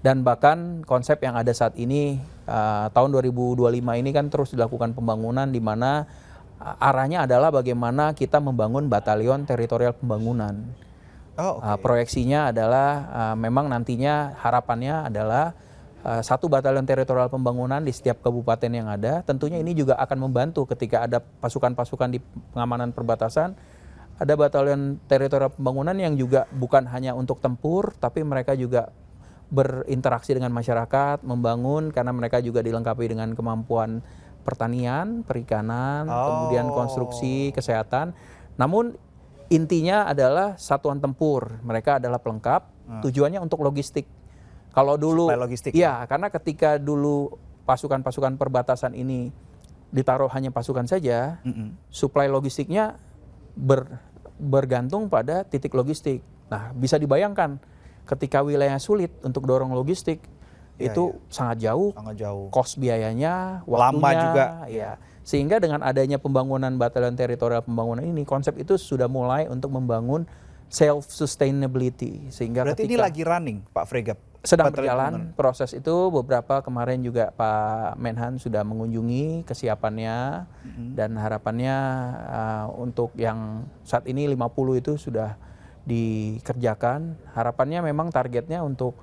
Dan bahkan konsep yang ada saat ini tahun 2025 ini kan terus dilakukan pembangunan di mana arahnya adalah bagaimana kita membangun batalion teritorial pembangunan. Oh, oke. Proyeksinya adalah memang nantinya harapannya adalah satu batalion teritorial pembangunan di setiap kabupaten yang ada. Tentunya ini juga akan membantu ketika ada pasukan-pasukan di pengamanan perbatasan. Ada batalion teritorial pembangunan yang juga bukan hanya untuk tempur, tapi mereka juga berinteraksi dengan masyarakat, membangun karena mereka juga dilengkapi dengan kemampuan pertanian, perikanan, kemudian konstruksi, kesehatan. Namun intinya adalah satuan tempur, mereka adalah pelengkap, tujuannya untuk logistik. Kalau dulu, logistik. ya karena ketika dulu pasukan-pasukan perbatasan ini ditaruh hanya pasukan saja, suplai logistiknya bergantung pada titik logistik. Nah, bisa dibayangkan ketika wilayah sulit untuk dorong logistik, itu sangat jauh, cost biayanya, waktunya, lama juga. Ya. Sehingga dengan adanya pembangunan batalion teritorial pembangunan ini, konsep itu sudah mulai untuk membangun self sustainability. Sehingga berarti ini lagi running, Pak Fregap? Sedang berjalan proses itu. Beberapa kemarin juga Pak Menhan sudah mengunjungi kesiapannya, dan harapannya untuk yang saat ini 50 itu sudah dikerjakan. Harapannya memang targetnya untuk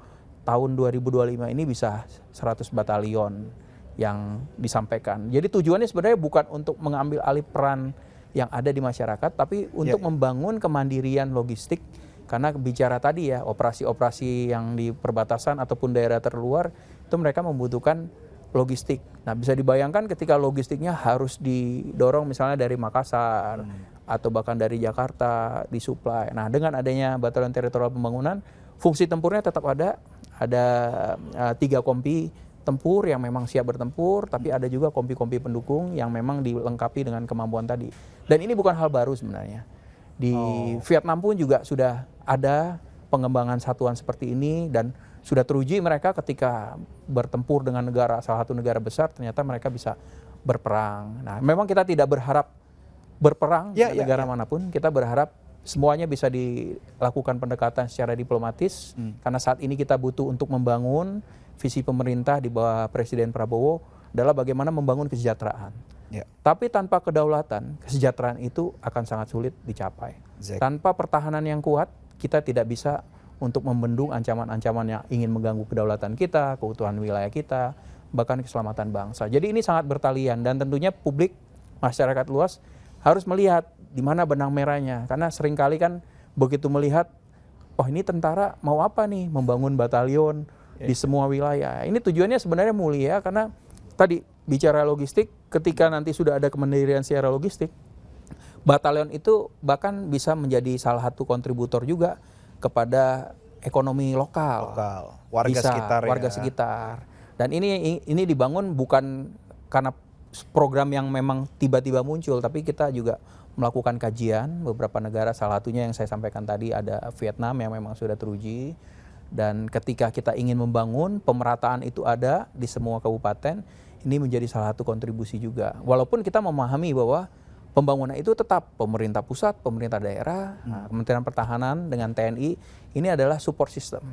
tahun 2025 ini bisa 100 batalion yang disampaikan. Jadi tujuannya sebenarnya bukan untuk mengambil alih peran yang ada di masyarakat, tapi untuk membangun kemandirian logistik. Karena bicara tadi ya, operasi-operasi yang di perbatasan ataupun daerah terluar, itu mereka membutuhkan logistik. Nah, bisa dibayangkan ketika logistiknya harus didorong misalnya dari Makassar, atau bahkan dari Jakarta, disuplai. Nah, dengan adanya batalion teritorial pembangunan, fungsi tempurnya tetap ada 3 kompi tempur yang memang siap bertempur, tapi ada juga kompi-kompi pendukung yang memang dilengkapi dengan kemampuan tadi. Dan ini bukan hal baru sebenarnya. Di Vietnam pun juga sudah ada pengembangan satuan seperti ini, dan sudah teruji mereka ketika bertempur dengan salah satu negara besar, ternyata mereka bisa berperang. Nah, memang kita tidak berharap berperang di negara manapun, kita berharap semuanya bisa dilakukan pendekatan secara diplomatis, karena saat ini kita butuh untuk membangun visi pemerintah di bawah Presiden Prabowo adalah bagaimana membangun kesejahteraan. Tapi tanpa kedaulatan, kesejahteraan itu akan sangat sulit dicapai. Tanpa pertahanan yang kuat, kita tidak bisa untuk membendung ancaman-ancaman yang ingin mengganggu kedaulatan kita, keutuhan wilayah kita, bahkan keselamatan bangsa. Jadi ini sangat bertalian, dan tentunya publik, masyarakat luas harus melihat di mana benang merahnya. Karena seringkali kan begitu melihat, oh ini tentara mau apa nih, membangun batalion di semua wilayah. Ini tujuannya sebenarnya mulia, karena tadi bicara logistik, ketika nanti sudah ada kemandirian secara logistik, batalion itu bahkan bisa menjadi salah satu kontributor juga kepada ekonomi lokal. Warga sekitar. Dan ini dibangun bukan karena program yang memang tiba-tiba muncul, tapi kita juga melakukan kajian beberapa negara, salah satunya yang saya sampaikan tadi ada Vietnam yang memang sudah teruji. Dan ketika kita ingin membangun, pemerataan itu ada di semua kabupaten, ini menjadi salah satu kontribusi juga. Walaupun kita memahami bahwa pembangunan itu tetap pemerintah pusat, pemerintah daerah, Kementerian Pertahanan dengan TNI, ini adalah support system.